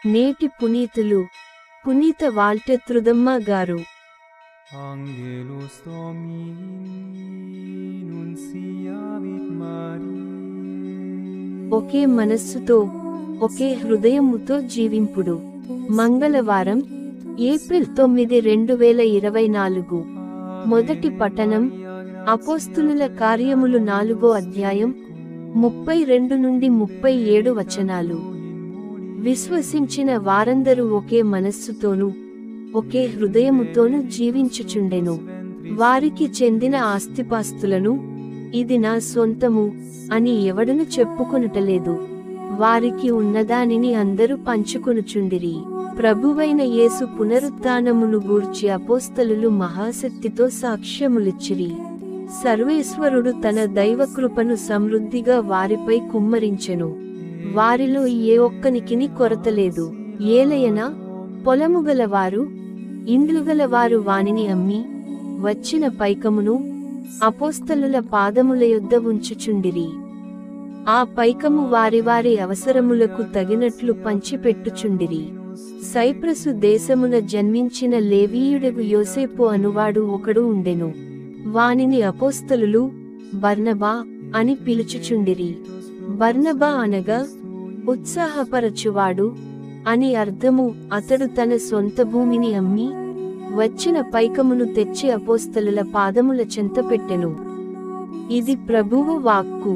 నేటి పునీతులు పునీత వాల్టర్ త్రుదమ్మ గారు. Angelus Domini nunciavit Mariae. ఒకే మనస్సుతో ఒకే హృదయముతో జీవింపుడు. మంగళవారం ఏప్రిల్ 9, 2024. మొదటి పఠనం అపోస్తులుల కార్యములు 4వ అధ్యాయం 32 నుండి 37 వచనాలు. విశ్వసించిన వారందరూ ఒకే మనస్సుతోనూ ఒకే హృదయముతోనూ జీవించుచుండెను. వారికి చెందిన ఆస్తిపాస్తులను ఇది నా సొంతము అని ఎవడును చెప్పుకొనుటలేదు. వారికి ఉన్నదానిని అందరూ పంచుకొనుచుండిరి. ప్రభువైన యేసు పునరుత్థానమును గూర్చి అపోస్తలులు మహాశక్తితో సాక్ష్యములిచ్చిరి. సర్వేశ్వరుడు తన దైవకృపను సమృద్ధిగా వారిపై కుమ్మరించెను. వారిలో ఏ ఒక్కనికిని కొరతలేదు. ఏలయన పొలముగలవారు ఇండ్లుగలవారు వానిని అమ్మి వచ్చిన పైకమును అపోస్తలుల పాదముల యొద్ద ఉంచుచుండిరి. ఆ పైకము వారి వారి అవసరములకు తగినట్లు పంచిపెట్టుచుండిరి. సైప్రసు దేశమున జన్మించిన లేవీయుడగు యోసేపు అనువాడు ఒకడు ఉండెను. వానిని అపోస్తలులు బర్నబా అని పిలుచుచుండిరి. బర్నబా అనగా ఉత్సాహపరచువాడు అని అర్థము. అతడు తన సొంత భూమిని అమ్మి వచ్చిన పైకమును తెచ్చి అపోస్తలుల పాదముల చెంత పెట్టెను. ఇది ప్రభువు వాక్కు.